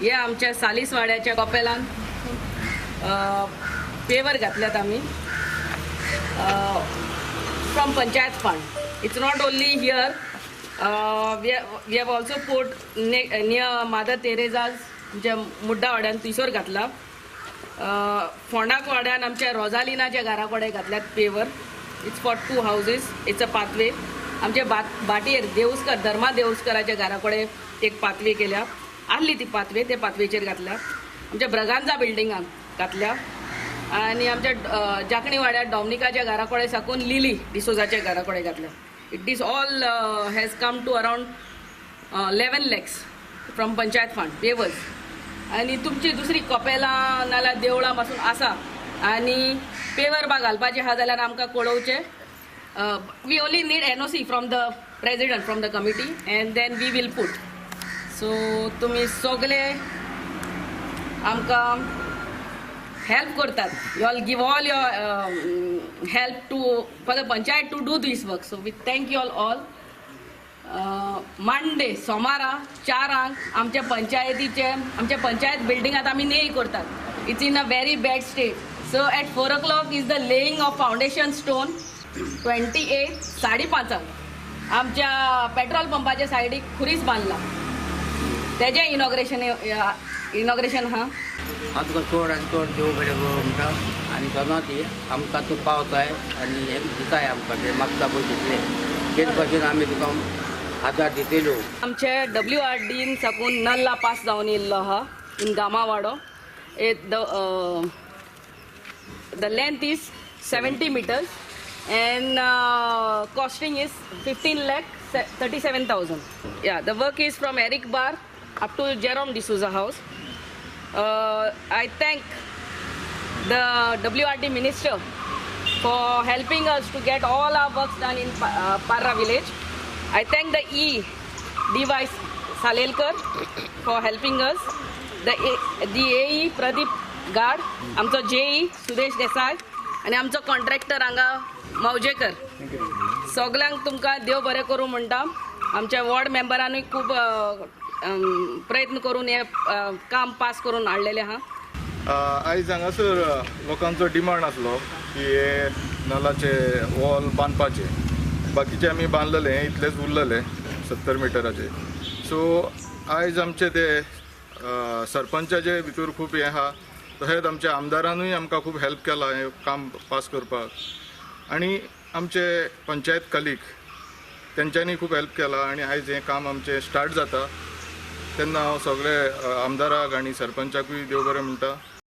हे आमच्या सालीसवाड्याच्या कपेलान पेवर घातल्यात आम्ही from panchayat fund. It's not only here, we have also put near Mother Teresa's आमच्या मुड्डा वाड्यान तिसोर घातला. फोंडाक वाड्यान आमच्या रोजालिनाच्या घरा कडेन घातल्यात पेवर. It's for 2 houses. It's a pathway. आमच्या बाटयेर देऊस्कर धर्मा देऊस्कराच्या घरा कडेन एक पाथवे केल्या. आहली ती पाथवे, ते पाथवेचेर घातल्या. आमच्या ब्रगांजा बिल्डिंगाक घातल्या आणि आमच्या जाकणी वाड्यार डॉमिनिकाच्या घरा कडेन साकून लिली डिसोजाच्या घरा कडेन घातल्या. It is all has come to around 11 lakhs from panchayat fund pavers. आणि तुमची दुसरी कपेलां नाल्यार देवळां पासून आसा आणि पेवर बा घालपाचे आहा जाल्यार आमकां कळोवचें. We only need NOC from the president from the committee and then we will put. So तुमी सगळे आमकां हेल्प करतात. You all give all your help to for the panchayat to do this work. So we thank you all. Monday सोमारा 4 आमच्या पंचायत बिल्डिंगात आम्ही नेई करतात. It's in a very bad state. So at 4 o'clock is the laying of foundation stone. 28 5:30 आमच्या petrol पंपाच्या सायडीक खुरीस बांधला. तेजें इनॉग्रेशन हा. तुका चड आनी चड देव बरें करूं म्हणटा आनी सदां ती आमकां तूं पावताय आनी हे दिताय आमकां ते मागता पळय तितले तेच भाशेन आमी तुका आदार दितेल्यो. आमचे WRDन साकून नल्ला पास जावन येयल्लो आहा इन गामावाडो. The length is 70 meters and costing is 15,37,000. Yeah, the work is from Eric Bar up to Jerome D'Souza house. I thank the WRD minister for helping us to get all our works done in Parra village. I thank the DY Salelkar for helping us. The AE Pradeep Gad, आमचो JE Sudesh देसाय आणि आमचो contractor हांगा मौजेकर. सगळ्यांक तुमकां देव बरें करूं म्हणटा. आमच्या वॉर्ड मेंबरानूय खूब प्रयत्न करून हे काम पास करून हाडलेलें आहा. आयज हांगासर लोकांचो डिमांड आसलो की हे नलाचे वॉल बांदपाचे. बाकीचे आमी बांदलेले, इतलेच उरलेले 70 मिटराचे. सो आयज आमचे ते सरपंचाचे भितर खूब हे आहा. तशेंच आमच्या आमदारानूय आमकां खूब हेल्प केला हें काम पास करपाक. आनी आमचे पंचायत कलीग तेंच्यांनी खूब हेल्प केला आनी आयज हें काम आमचें स्टार्ट जाता. तेन्ना हांव सगळे आमदाराक आनी सरपंचाकूय देव बरें म्हणटा.